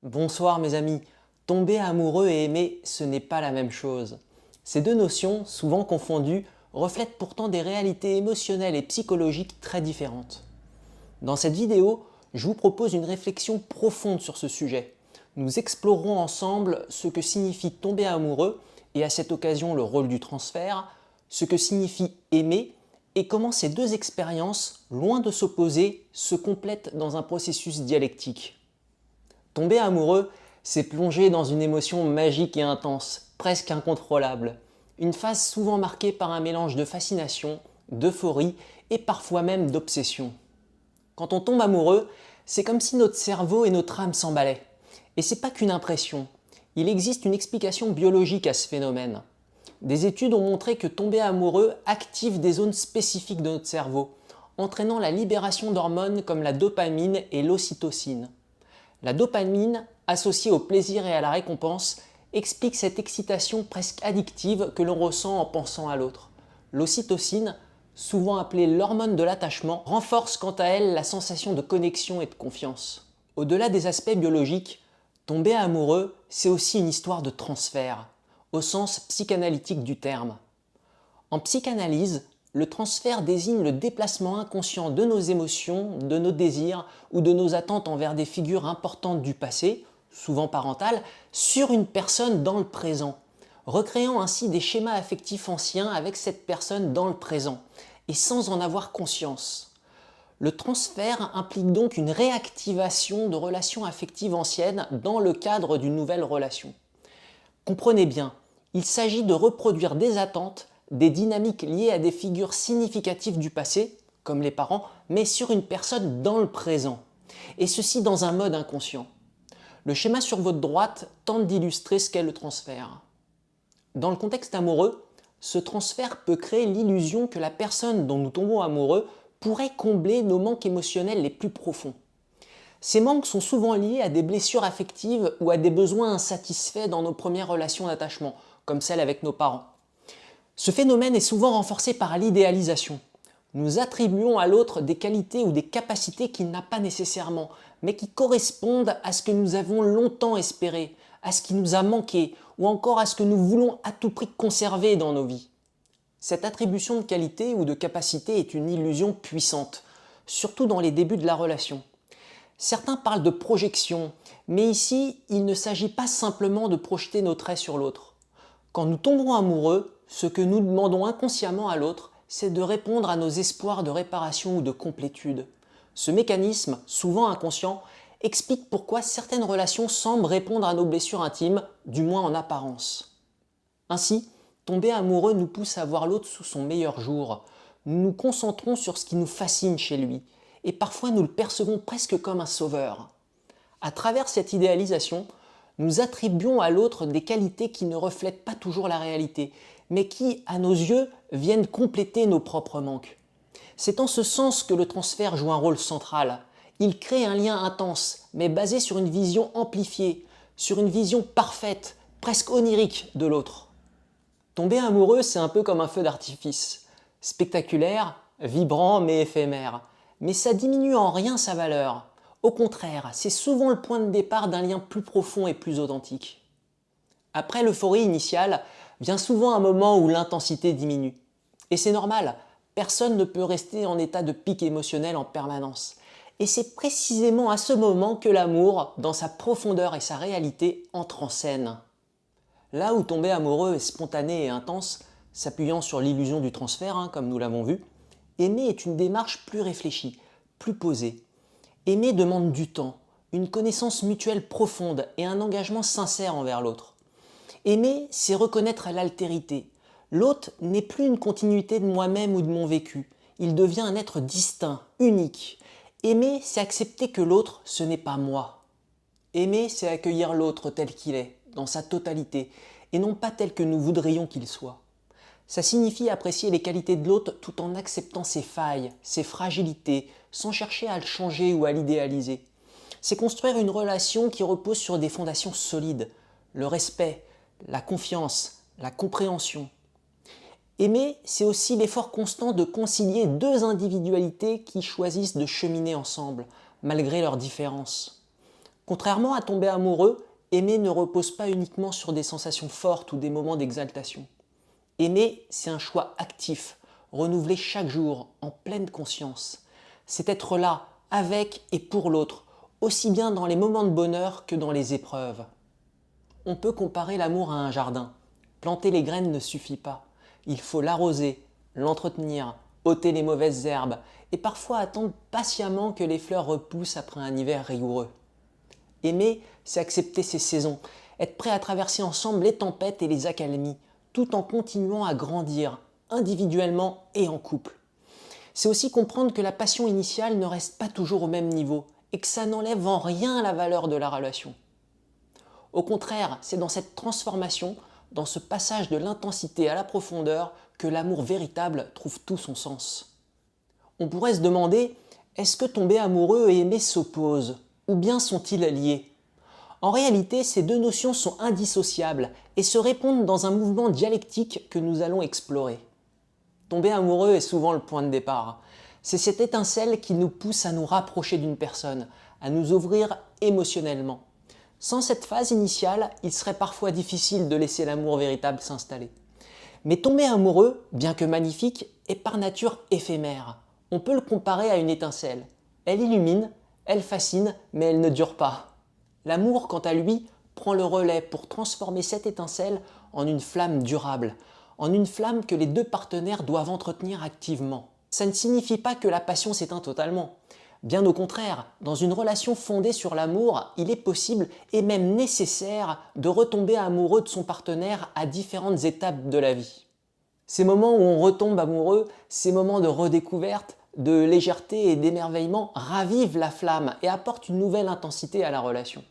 Bonsoir mes amis, tomber amoureux et aimer, ce n'est pas la même chose. Ces deux notions, souvent confondues, reflètent pourtant des réalités émotionnelles et psychologiques très différentes. Dans cette vidéo, je vous propose une réflexion profonde sur ce sujet. Nous explorerons ensemble ce que signifie tomber amoureux et à cette occasion le rôle du transfert, ce que signifie aimer et comment ces deux expériences, loin de s'opposer, se complètent dans un processus dialectique. Tomber amoureux, c'est plonger dans une émotion magique et intense, presque incontrôlable. Une phase souvent marquée par un mélange de fascination, d'euphorie et parfois même d'obsession. Quand on tombe amoureux, c'est comme si notre cerveau et notre âme s'emballaient. Et c'est pas qu'une impression. Il existe une explication biologique à ce phénomène. Des études ont montré que tomber amoureux active des zones spécifiques de notre cerveau, entraînant la libération d'hormones comme la dopamine et l'ocytocine. La dopamine, associée au plaisir et à la récompense, explique cette excitation presque addictive que l'on ressent en pensant à l'autre. L'ocytocine, souvent appelée l'hormone de l'attachement, renforce quant à elle la sensation de connexion et de confiance. Au-delà des aspects biologiques, tomber amoureux, c'est aussi une histoire de transfert, au sens psychanalytique du terme. En psychanalyse, le transfert désigne le déplacement inconscient de nos émotions, de nos désirs ou de nos attentes envers des figures importantes du passé, souvent parentales, sur une personne dans le présent, recréant ainsi des schémas affectifs anciens avec cette personne dans le présent, et sans en avoir conscience. Le transfert implique donc une réactivation de relations affectives anciennes dans le cadre d'une nouvelle relation. Comprenez bien, il s'agit de reproduire des attentes, des dynamiques liées à des figures significatives du passé, comme les parents, mais sur une personne dans le présent, et ceci dans un mode inconscient. Le schéma sur votre droite tente d'illustrer ce qu'est le transfert. Dans le contexte amoureux, ce transfert peut créer l'illusion que la personne dont nous tombons amoureux pourrait combler nos manques émotionnels les plus profonds. Ces manques sont souvent liés à des blessures affectives ou à des besoins insatisfaits dans nos premières relations d'attachement, comme celles avec nos parents. Ce phénomène est souvent renforcé par l'idéalisation. Nous attribuons à l'autre des qualités ou des capacités qu'il n'a pas nécessairement, mais qui correspondent à ce que nous avons longtemps espéré, à ce qui nous a manqué, ou encore à ce que nous voulons à tout prix conserver dans nos vies. Cette attribution de qualité ou de capacité est une illusion puissante, surtout dans les débuts de la relation. Certains parlent de projection, mais ici, il ne s'agit pas simplement de projeter nos traits sur l'autre. Quand nous tombons amoureux, ce que nous demandons inconsciemment à l'autre, c'est de répondre à nos espoirs de réparation ou de complétude. Ce mécanisme, souvent inconscient, explique pourquoi certaines relations semblent répondre à nos blessures intimes, du moins en apparence. Ainsi, tomber amoureux nous pousse à voir l'autre sous son meilleur jour. Nous nous concentrons sur ce qui nous fascine chez lui, et parfois nous le percevons presque comme un sauveur. À travers cette idéalisation, nous attribuons à l'autre des qualités qui ne reflètent pas toujours la réalité, mais qui, à nos yeux, viennent compléter nos propres manques. C'est en ce sens que le transfert joue un rôle central. Il crée un lien intense, mais basé sur une vision amplifiée, sur une vision parfaite, presque onirique de l'autre. Tomber amoureux, c'est un peu comme un feu d'artifice. Spectaculaire, vibrant mais éphémère. Mais ça diminue en rien sa valeur. Au contraire, c'est souvent le point de départ d'un lien plus profond et plus authentique. Après l'euphorie initiale, vient souvent un moment où l'intensité diminue. Et c'est normal, personne ne peut rester en état de pic émotionnel en permanence. Et c'est précisément à ce moment que l'amour, dans sa profondeur et sa réalité, entre en scène. Là où tomber amoureux est spontané et intense, s'appuyant sur l'illusion du transfert, comme nous l'avons vu, aimer est une démarche plus réfléchie, plus posée. Aimer demande du temps, une connaissance mutuelle profonde et un engagement sincère envers l'autre. Aimer, c'est reconnaître l'altérité. L'autre n'est plus une continuité de moi-même ou de mon vécu. Il devient un être distinct, unique. Aimer, c'est accepter que l'autre, ce n'est pas moi. Aimer, c'est accueillir l'autre tel qu'il est, dans sa totalité, et non pas tel que nous voudrions qu'il soit. Ça signifie apprécier les qualités de l'autre tout en acceptant ses failles, ses fragilités, sans chercher à le changer ou à l'idéaliser. C'est construire une relation qui repose sur des fondations solides, le respect, la confiance, la compréhension. Aimer, c'est aussi l'effort constant de concilier deux individualités qui choisissent de cheminer ensemble, malgré leurs différences. Contrairement à tomber amoureux, aimer ne repose pas uniquement sur des sensations fortes ou des moments d'exaltation. Aimer, c'est un choix actif, renouvelé chaque jour, en pleine conscience. C'est être là, avec et pour l'autre, aussi bien dans les moments de bonheur que dans les épreuves. On peut comparer l'amour à un jardin. Planter les graines ne suffit pas. Il faut l'arroser, l'entretenir, ôter les mauvaises herbes et parfois attendre patiemment que les fleurs repoussent après un hiver rigoureux. Aimer, c'est accepter ses saisons, être prêt à traverser ensemble les tempêtes et les accalmies, tout en continuant à grandir, individuellement et en couple. C'est aussi comprendre que la passion initiale ne reste pas toujours au même niveau et que ça n'enlève en rien la valeur de la relation. Au contraire, c'est dans cette transformation, dans ce passage de l'intensité à la profondeur, que l'amour véritable trouve tout son sens. On pourrait se demander, est-ce que tomber amoureux et aimer s'opposent, ou bien sont-ils liés? En réalité, ces deux notions sont indissociables et se répondent dans un mouvement dialectique que nous allons explorer. Tomber amoureux est souvent le point de départ. C'est cette étincelle qui nous pousse à nous rapprocher d'une personne, à nous ouvrir émotionnellement. Sans cette phase initiale, il serait parfois difficile de laisser l'amour véritable s'installer. Mais tomber amoureux, bien que magnifique, est par nature éphémère. On peut le comparer à une étincelle. Elle illumine, elle fascine, mais elle ne dure pas. L'amour, quant à lui, prend le relais pour transformer cette étincelle en une flamme durable, en une flamme que les deux partenaires doivent entretenir activement. Ça ne signifie pas que la passion s'éteint totalement. Bien au contraire, dans une relation fondée sur l'amour, il est possible et même nécessaire de retomber amoureux de son partenaire à différentes étapes de la vie. Ces moments où on retombe amoureux, ces moments de redécouverte, de légèreté et d'émerveillement ravivent la flamme et apportent une nouvelle intensité à la relation.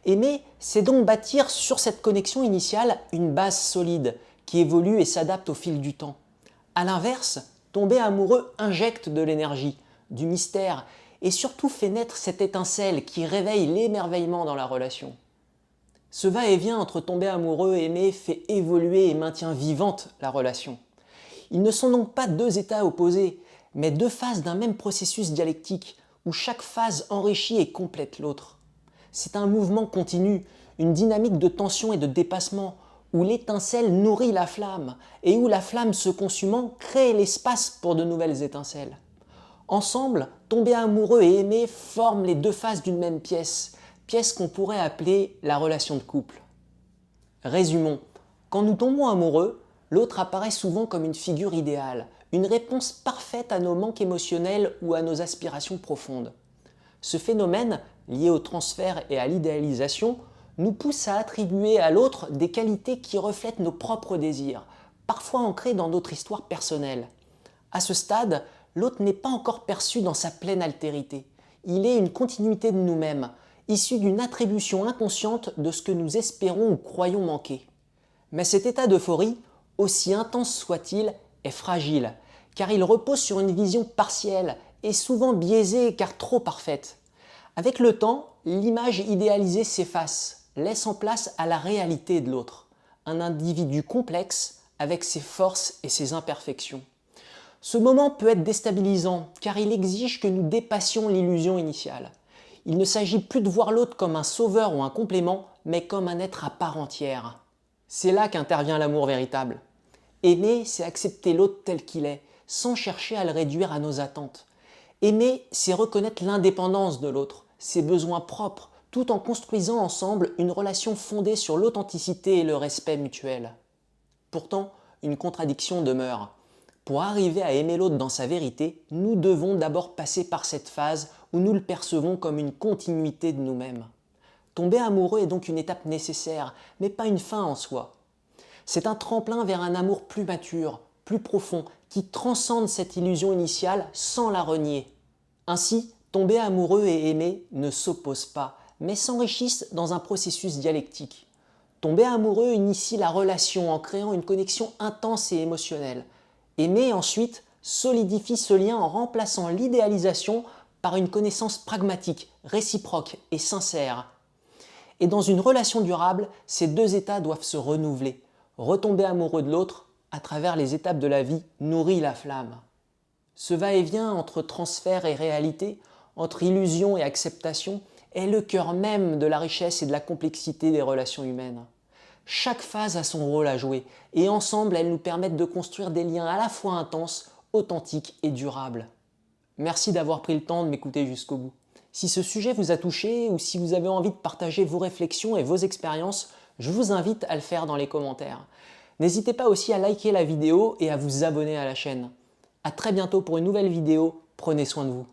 Aimer, c'est donc bâtir sur cette connexion initiale une base solide qui évolue et s'adapte au fil du temps. A l'inverse, tomber amoureux injecte de l'énergie, du mystère et surtout fait naître cette étincelle qui réveille l'émerveillement dans la relation. Ce va-et-vient entre tomber amoureux et aimer fait évoluer et maintient vivante la relation. Ils ne sont donc pas deux états opposés, mais deux phases d'un même processus dialectique où chaque phase enrichit et complète l'autre. C'est un mouvement continu, une dynamique de tension et de dépassement où l'étincelle nourrit la flamme et où la flamme se consumant crée l'espace pour de nouvelles étincelles. Ensemble, tomber amoureux et aimer forment les deux faces d'une même pièce qu'on pourrait appeler la relation de couple. Résumons, quand nous tombons amoureux, l'autre apparaît souvent comme une figure idéale, une réponse parfaite à nos manques émotionnels ou à nos aspirations profondes. Ce phénomène, lié au transfert et à l'idéalisation, nous pousse à attribuer à l'autre des qualités qui reflètent nos propres désirs, parfois ancrés dans notre histoire personnelle. À ce stade, l'autre n'est pas encore perçu dans sa pleine altérité. Il est une continuité de nous-mêmes, issue d'une attribution inconsciente de ce que nous espérons ou croyons manquer. Mais cet état d'euphorie, aussi intense soit-il, est fragile, car il repose sur une vision partielle et souvent biaisée car trop parfaite. Avec le temps, l'image idéalisée s'efface, laissant place à la réalité de l'autre, un individu complexe avec ses forces et ses imperfections. Ce moment peut être déstabilisant car il exige que nous dépassions l'illusion initiale. Il ne s'agit plus de voir l'autre comme un sauveur ou un complément, mais comme un être à part entière. C'est là qu'intervient l'amour véritable. Aimer, c'est accepter l'autre tel qu'il est, sans chercher à le réduire à nos attentes. Aimer, c'est reconnaître l'indépendance de l'autre, ses besoins propres, tout en construisant ensemble une relation fondée sur l'authenticité et le respect mutuel. Pourtant, une contradiction demeure. Pour arriver à aimer l'autre dans sa vérité, nous devons d'abord passer par cette phase où nous le percevons comme une continuité de nous-mêmes. Tomber amoureux est donc une étape nécessaire, mais pas une fin en soi. C'est un tremplin vers un amour plus mature, plus profond, qui transcende cette illusion initiale sans la renier. Ainsi, tomber amoureux et aimer ne s'opposent pas, mais s'enrichissent dans un processus dialectique. Tomber amoureux initie la relation en créant une connexion intense et émotionnelle. Aimer ensuite solidifie ce lien en remplaçant l'idéalisation par une connaissance pragmatique, réciproque et sincère. Et dans une relation durable, ces deux états doivent se renouveler. Retomber amoureux de l'autre, à travers les étapes de la vie, nourrit la flamme. Ce va-et-vient entre transfert et réalité, entre illusion et acceptation, est le cœur même de la richesse et de la complexité des relations humaines. Chaque phase a son rôle à jouer et ensemble, elles nous permettent de construire des liens à la fois intenses, authentiques et durables. Merci d'avoir pris le temps de m'écouter jusqu'au bout. Si ce sujet vous a touché ou si vous avez envie de partager vos réflexions et vos expériences, je vous invite à le faire dans les commentaires. N'hésitez pas aussi à liker la vidéo et à vous abonner à la chaîne. À très bientôt pour une nouvelle vidéo, prenez soin de vous.